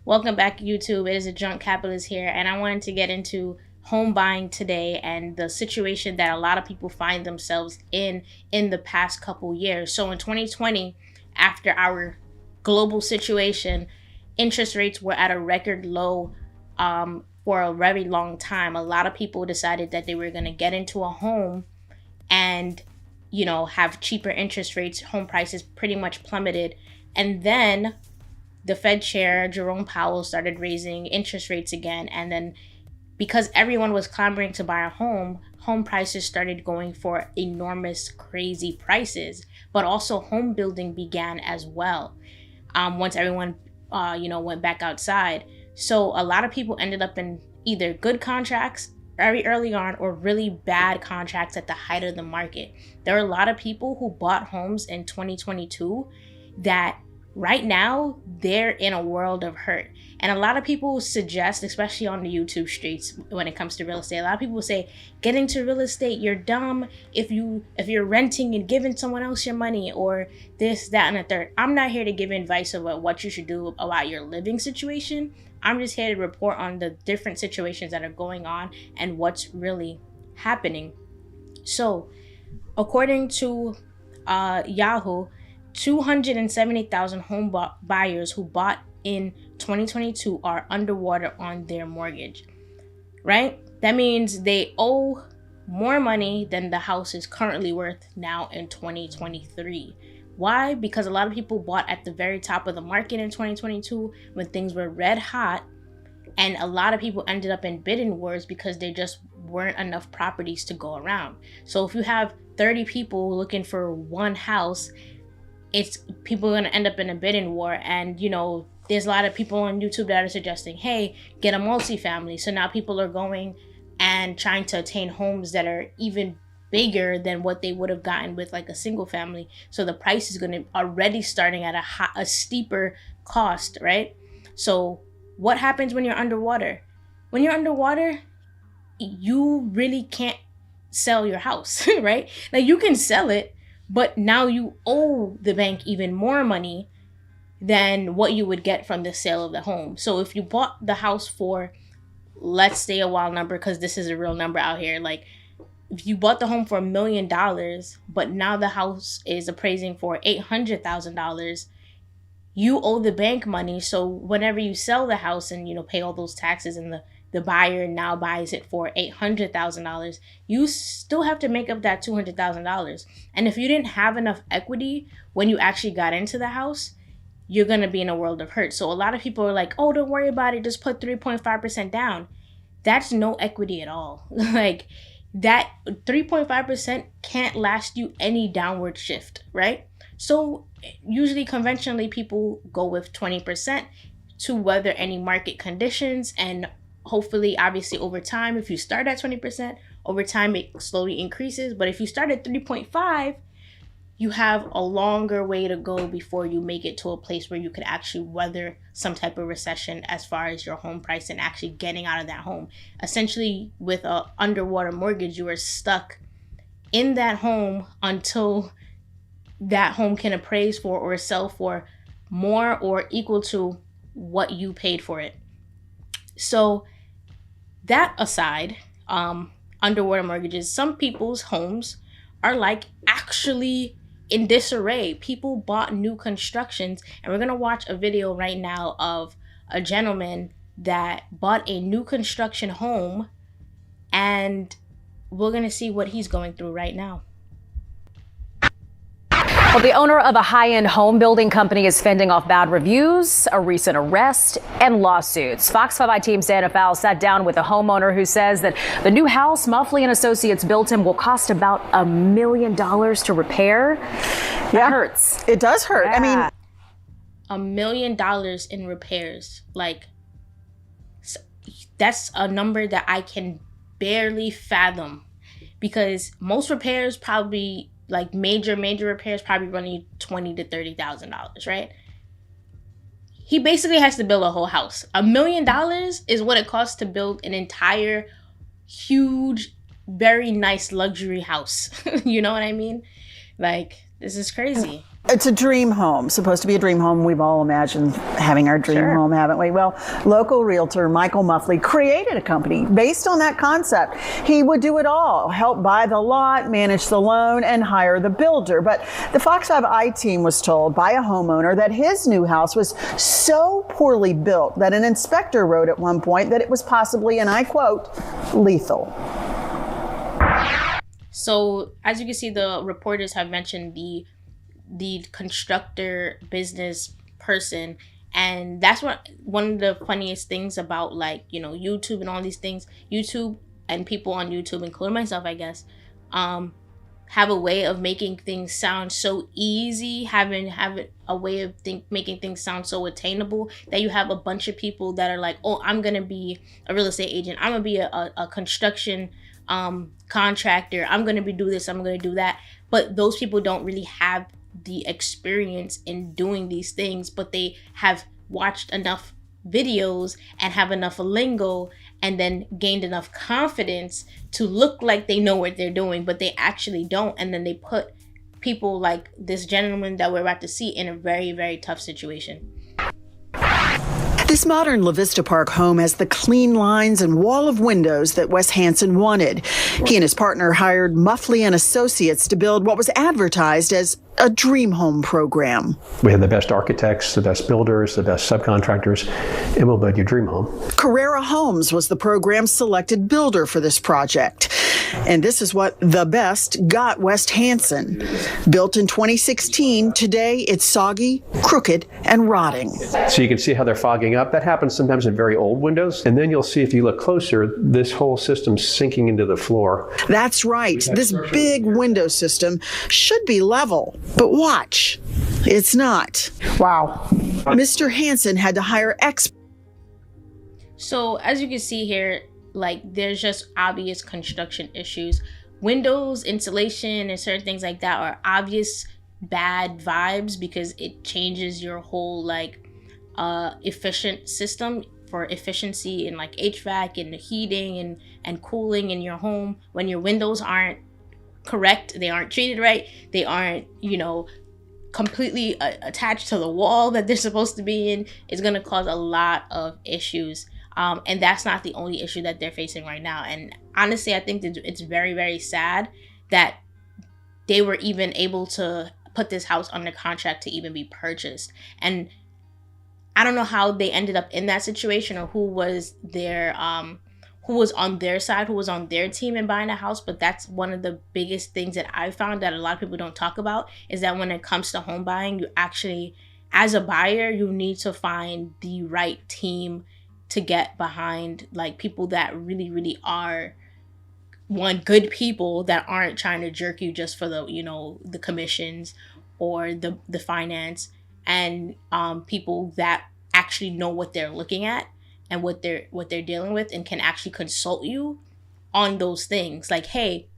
Welcome back, YouTube. It is a Drunk Capitalist here, and I wanted to get into home buying today and the situation that a lot of people find themselves in the past couple years. So in 2020, after our global situation, interest rates were at a record low for a very long time. A lot of people decided that they were going to get into a home and have cheaper interest rates. Home prices pretty much plummeted, and then the Fed chair, Jerome Powell, started raising interest rates again. And then because everyone was clamoring to buy a home prices started going for enormous, crazy prices. But also home building began as well once everyone, went back outside. So a lot of people ended up in either good contracts very early on or really bad contracts at the height of the market. There are a lot of people who bought homes in 2022 that right now they're in a world of hurt. And a lot of people suggest, especially on the YouTube streets when it comes to real estate, a lot of people say get into real estate, you're dumb if you're renting and giving someone else your money, or this, that, and the third. I'm not here to give advice about what you should do about your living situation. I'm just here to report on the different situations that are going on and what's really happening. So according to Yahoo, 270,000 home buyers who bought in 2022 are underwater on their mortgage, right? That means they owe more money than the house is currently worth now in 2023. Why? Because a lot of people bought at the very top of the market in 2022 when things were red hot, and a lot of people ended up in bidding wars because there just weren't enough properties to go around. So if you have 30 people looking for one house, people are going to end up in a bidding war. And there's a lot of people on YouTube that are suggesting, hey, get a multifamily. So now people are going and trying to attain homes that are even bigger than what they would have gotten with like a single family. So the price is going to already starting at a steeper cost, right? So what happens when you're underwater? When you're underwater, you really can't sell your house, right? Like you can sell it, but now you owe the bank even more money than what you would get from the sale of the home. So if you bought the house for, let's say a wild number, because this is a real number out here, like if you bought the home for $1 million, but now the house is appraising for $800,000, you owe the bank money. So whenever you sell the house and pay all those taxes, and the buyer now buys it for $800,000, you still have to make up that $200,000. And if you didn't have enough equity when you actually got into the house, you're going to be in a world of hurt. So a lot of people are like, oh, don't worry about it, just put 3.5% down. That's no equity at all. Like that 3.5% can't last you any downward shift, right? So usually conventionally people go with 20% to weather any market conditions, and hopefully, obviously, over time, if you start at 20%, over time it slowly increases. But if you start at 3.5, you have a longer way to go before you make it to a place where you could actually weather some type of recession as far as your home price and actually getting out of that home. Essentially, with a underwater mortgage, you are stuck in that home until that home can appraise for or sell for more or equal to what you paid for it. So that aside, underwater mortgages, some people's homes are like actually in disarray. People bought new constructions, and we're going to watch a video right now of a gentleman that bought a new construction home, and we're going to see what he's going through right now. Well, the owner of a high-end home building company is fending off bad reviews, a recent arrest, and lawsuits. Fox 5 team's Dana Fowle sat down with a homeowner who says that the new house Muffley and Associates built him will cost about $1 million to repair. That hurts. It does hurt. Yeah. I mean, $1 million in repairs. Like, that's a number that I can barely fathom, because most repairs probably, like major repairs, probably running you $20,000 to $30,000, right? He basically has to build a whole house. $1 million is what it costs to build an entire, huge, very nice luxury house. You know what I mean? Like, this is crazy. It's a dream home, supposed to be a dream home. We've all imagined having our dream home, haven't we? Well, local realtor Michael Muffley created a company based on that concept. He would do it all, help buy the lot, manage the loan, and hire the builder. But the Fox 5 I team was told by a homeowner that his new house was so poorly built that an inspector wrote at one point that it was possibly, and I quote, lethal. So as you can see, the reporters have mentioned the constructor business person, and that's one of the funniest things about, like, you know, YouTube and all these things. YouTube and people on YouTube, including myself, I guess, have a way of making things sound so easy, have a way of making things sound so attainable, that you have a bunch of people that are like, oh, I'm gonna be a real estate agent, I'm gonna be a construction contractor, I'm gonna do this, I'm gonna do that. But those people don't really have the experience in doing these things, but they have watched enough videos and have enough lingo and then gained enough confidence to look like they know what they're doing, but they actually don't. And then they put people like this gentleman that we're about to see in a very, very tough situation. This modern La Vista Park home has the clean lines and wall of windows that Wes Hansen wanted. He and his partner hired Muffley and Associates to build what was advertised as a dream home program. We have the best architects, the best builders, the best subcontractors, and we'll build your dream home. Carrera Homes was the program's selected builder for this project. And this is what the best got Wes Hansen. Built in 2016, today it's soggy, crooked, and rotting. So you can see how they're fogging up. That happens sometimes in very old windows. And then you'll see, if you look closer, this whole system's sinking into the floor. That's right. This big window system should be level. But watch, it's not. Wow. Mr. Hansen had to hire experts. So as you can see here, like, there's just obvious construction issues. Windows, insulation, and certain things like that are obvious bad vibes, because it changes your whole, like, efficient system for efficiency in, like, HVAC and heating and cooling in your home. When your windows aren't correct, they aren't treated right, they aren't, you know, completely attached to the wall that they're supposed to be in, it's going to cause a lot of issues. And that's not the only issue that they're facing right now. And honestly, I think that it's very, very sad that they were even able to put this house under contract to even be purchased. And I don't know how they ended up in that situation, or who was on their side, who was on their team in buying a house. But that's one of the biggest things that I found that a lot of people don't talk about, is that when it comes to home buying, you actually, as a buyer, you need to find the right team to get behind, like, people that really, really are, one, good people that aren't trying to jerk you just for the, you know, the commissions or the finance, and people that actually know what they're looking at and what they're dealing with, and can actually consult you on those things. Like, hey,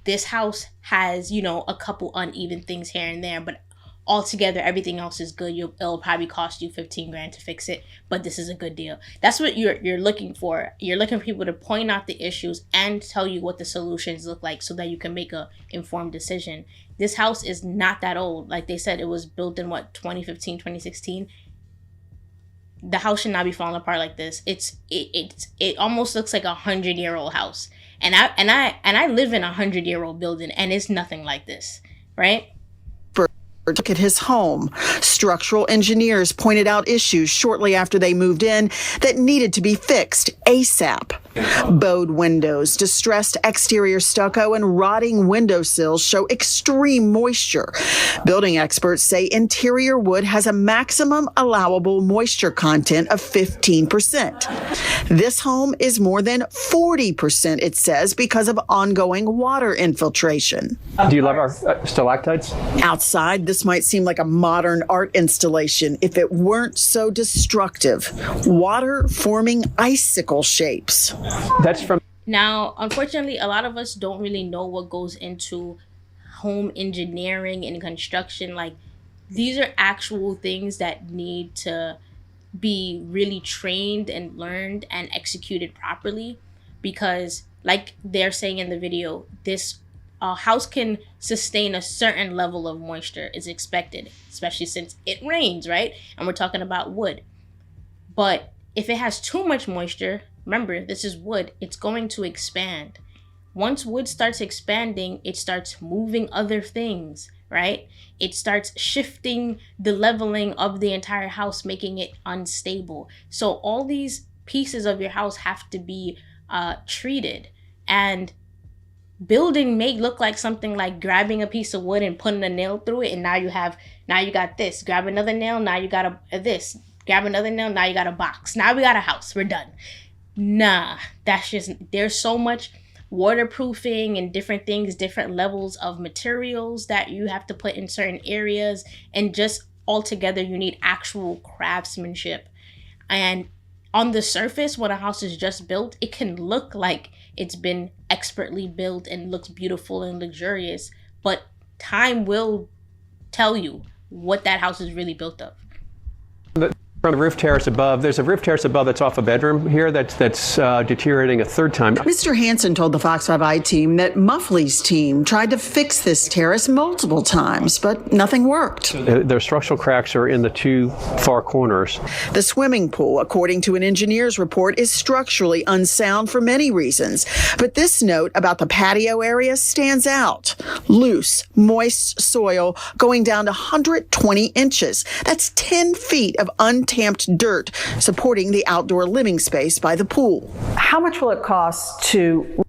this house has, you know, a couple uneven things here and there, but altogether everything else is good. It'll probably cost you $15,000 to fix it, but this is a good deal. That's what you're looking for. You're looking for people to point out the issues and tell you what the solutions look like, so that you can make a informed decision. This house is not that old. Like they said, it was built in 2015, 2016. The house should not be falling apart like this. It almost looks like 100-year-old house. And I live in a 100-year-old building, and it's nothing like this, right? Look at his home. Structural engineers pointed out issues shortly after they moved in that needed to be fixed ASAP. Bowed windows, distressed exterior stucco, and rotting windowsills show extreme moisture. Building experts say interior wood has a maximum allowable moisture content of 15%. This home is more than 40%, it says, because of ongoing water infiltration. Do you love our stalactites? Outside, this might seem like a modern art installation if it weren't so destructive. Water forming icicle shapes. That's from... Now, unfortunately, a lot of us don't really know what goes into home engineering and construction. Like, these are actual things that need to be really trained and learned and executed properly, because, like they're saying in the video, this a house can sustain a certain level of moisture is expected, especially since it rains, right? And we're talking about wood. But if it has too much moisture, remember, this is wood, it's going to expand. Once wood starts expanding, it starts moving other things, right? It starts shifting the leveling of the entire house, making it unstable. So all these pieces of your house have to be treated. And building may look like something like grabbing a piece of wood and putting a nail through it, and now you got this. Grab another nail, now you got this. Grab another nail, now you got a box. Now we got a house, we're done. Nah, there's so much waterproofing and different things, different levels of materials that you have to put in certain areas, and just altogether you need actual craftsmanship. And on the surface, when a house is just built, it can look like it's been expertly built and looks beautiful and luxurious, but time will tell you what that house is really built of. From the roof terrace above, there's a roof terrace above that's off a bedroom here that's deteriorating a third time. Mr. Hansen told the Fox 5i team that Muffley's team tried to fix this terrace multiple times, but nothing worked. The structural cracks are in the two far corners. The swimming pool, according to an engineer's report, is structurally unsound for many reasons. But this note about the patio area stands out. Loose, moist soil going down to 120 inches. That's 10 feet of untamped dirt supporting the outdoor living space by the pool. How much will it cost to...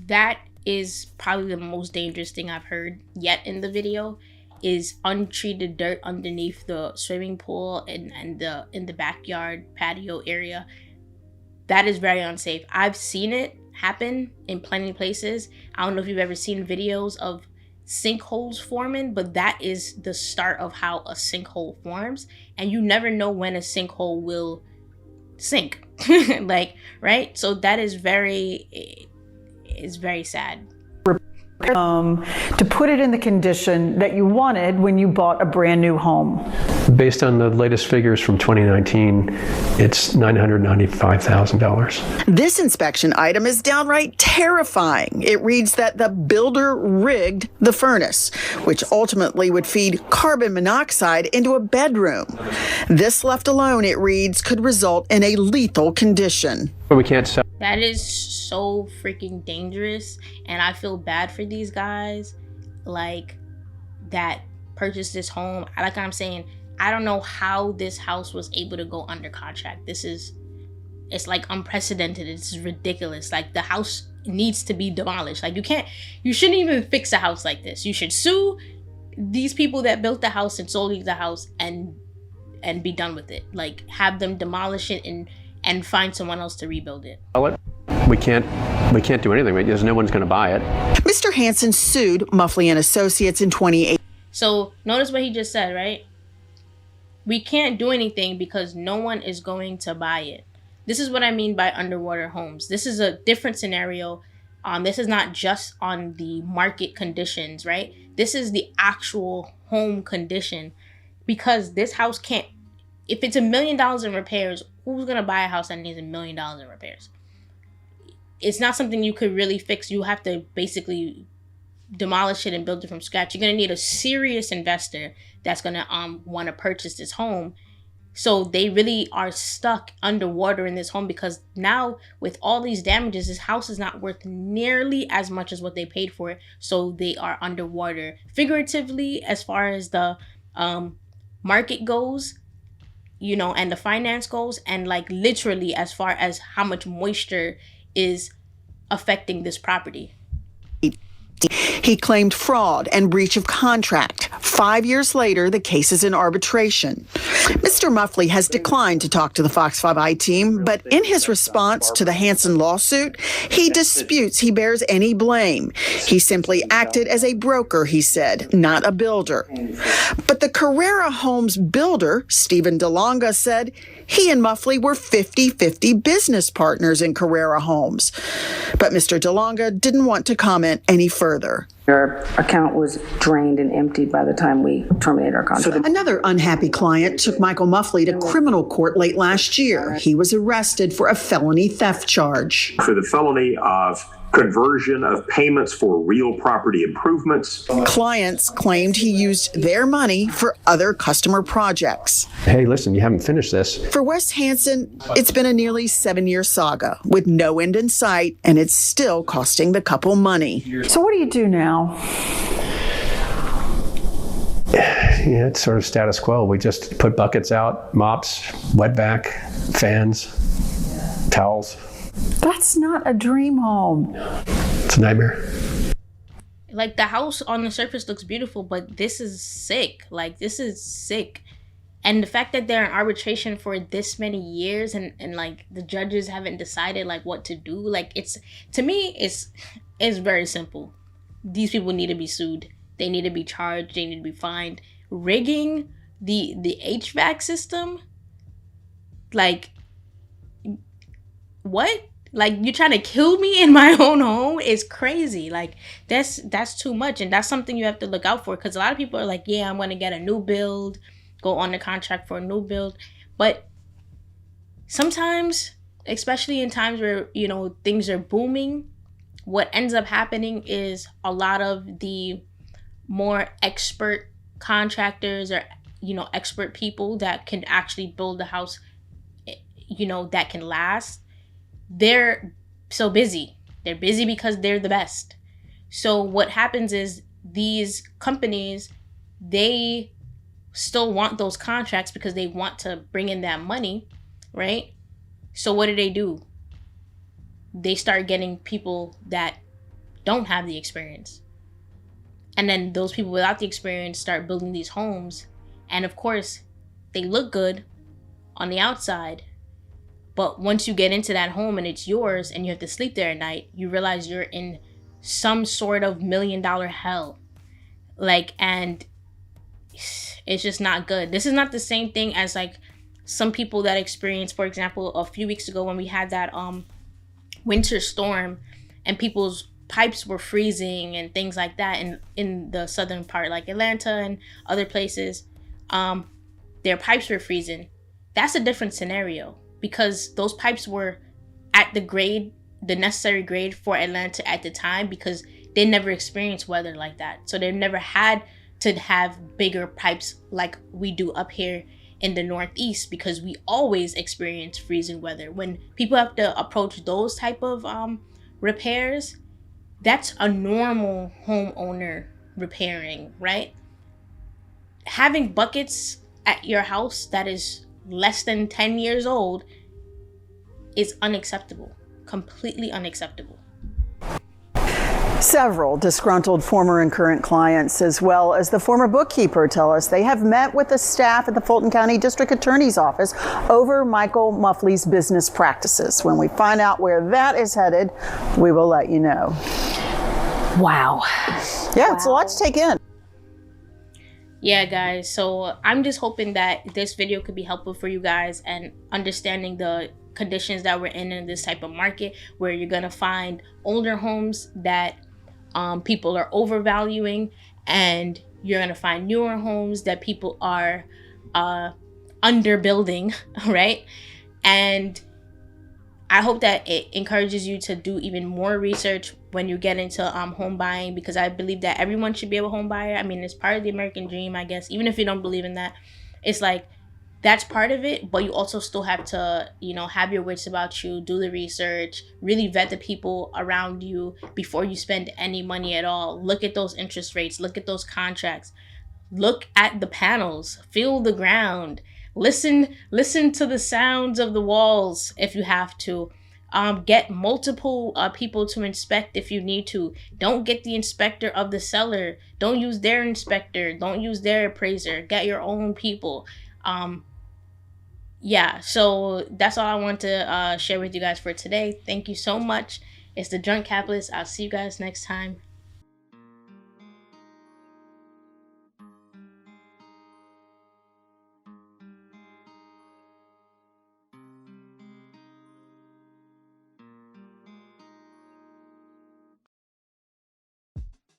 That is probably the most dangerous thing I've heard yet in the video, is untreated dirt underneath the swimming pool and in the backyard patio area. That is very unsafe. I've seen it happen in plenty of places. I don't know if you've ever seen videos of sinkholes forming, but that is the start of how a sinkhole forms, and you never know when a sinkhole will sink. Like, right? So that is very sad. To put it in the condition that you wanted when you bought a brand new home. Based on the latest figures from 2019, it's $995,000. This inspection item is downright terrifying. It reads that the builder rigged the furnace, which ultimately would feed carbon monoxide into a bedroom. This left alone, it reads, could result in a lethal condition. We can't sell. That is so freaking dangerous, and I feel bad for these guys, like, that purchased this home. Like I'm saying, I don't know how this house was able to go under contract. It's like unprecedented. It's ridiculous. Like, the house needs to be demolished. Like, you shouldn't even fix a house like this. You should sue these people that built the house and sold you the house and be done with it. Like, have them demolish it and find someone else to rebuild it. We can't do anything because no one's going to buy it. Mr. Hansen sued Muffley and Associates in 2018. So notice what he just said, right? We can't do anything because no one is going to buy it. This is what I mean by underwater homes. This is a different scenario. This is not just on the market conditions, right? This is the actual home condition, because this house can't, if it's $1 million in repairs, who's going to buy a house that needs $1 million in repairs? It's not something you could really fix. You have to basically demolish it and build it from scratch. You're going to need a serious investor that's going to want to purchase this home. So they really are stuck underwater in this home, because now with all these damages, this house is not worth nearly as much as what they paid for it. So they are underwater, figuratively, as far as the market goes, you know, and the finance goes, and like literally as far as how much moisture is affecting this property. He claimed fraud and breach of contract. 5 years later, the case is in arbitration. Mr. Muffley has declined to talk to the Fox 5i team, but in his response to the Hansen lawsuit, he disputes he bears any blame. He simply acted as a broker, he said, not a builder. But the Carrera Homes builder, Stephen DeLonga, said he and Muffley were 50-50 business partners in Carrera Homes. But Mr. DeLonga didn't want to comment any further. Our account was drained and emptied by the time we terminated our contract. Another unhappy client took Michael Muffley to criminal court late last year. He was arrested for a felony theft charge. For the felony of conversion of payments for real property improvements. Clients claimed he used their money for other customer projects. Hey, listen, you haven't finished this. For Wes Hansen, it's been a nearly 7-year saga with no end in sight, and it's still costing the couple money. So what do you do now? Yeah, it's sort of status quo. We just put buckets out, mops, wet vac, fans, towels. That's not a dream home. It's a nightmare. Like, the house on the surface looks beautiful, but this is sick. Like, this is sick. And the fact that they're in arbitration for this many years and like the judges haven't decided like what to do, like, it's, to me, it's very simple. These people need to be sued. They need to be charged. They need to be fined. Rigging the HVAC system, like, what? Like, you're trying to kill me in my own home? Is crazy. Like, that's too much, and that's something you have to look out for, because a lot of people are like, yeah, I'm going to get a new build, go on the contract for a new build. But sometimes, especially in times where, you know, things are booming, what ends up happening is a lot of the more expert contractors or, you know, expert people that can actually build a house, you know, that can last, they're so busy. They're busy because they're the best. So what happens is these companies, they still want those contracts because they want to bring in that money, right? So what do? They start getting people that don't have the experience. And then those people without the experience start building these homes. And of course, they look good on the outside. But once you get into that home and it's yours and you have to sleep there at night, you realize you're in some sort of $1 million hell. Like, and it's just not good. This is not the same thing as like some people that experienced, for example, a few weeks ago when we had that winter storm and people's pipes were freezing and things like that in the southern part, like Atlanta and other places. Their pipes were freezing. That's a different scenario, because those pipes were at the necessary grade for Atlanta at the time, because they never experienced weather like that. So they've never had to have bigger pipes like we do up here in the Northeast, because we always experience freezing weather. When people have to approach those type of repairs, that's a normal homeowner repairing, right? Having buckets at your house that is less than 10 years old is unacceptable, completely unacceptable. Several disgruntled former and current clients, as well as the former bookkeeper, tell us they have met with the staff at the Fulton County District Attorney's Office over Michael Muffley's business practices. When we find out where that is headed, we will let you know. Wow. Yeah, it's a lot to take in. Yeah, guys, so I'm just hoping that this video could be helpful for you guys and understanding the conditions that we're in this type of market, where you're gonna find older homes that people are overvaluing, and you're gonna find newer homes that people are underbuilding, right? And I hope that it encourages you to do even more research when you get into home buying, because I believe that everyone should be a home buyer. I mean, it's part of the American dream, I guess. Even if you don't believe in that, it's like, that's part of it, but you also still have to, you know, have your wits about you, do the research, really vet the people around you before you spend any money at all. Look at those interest rates, look at those contracts, look at the panels, feel the ground, listen to the sounds of the walls if you have to. Get multiple people to inspect if you need to. Don't get the inspector of the seller. Don't use their inspector. Don't use their appraiser. Get your own people. Yeah, so that's all I want to share with you guys for today. Thank you so much. It's the Drunk Capitalist. I'll see you guys next time.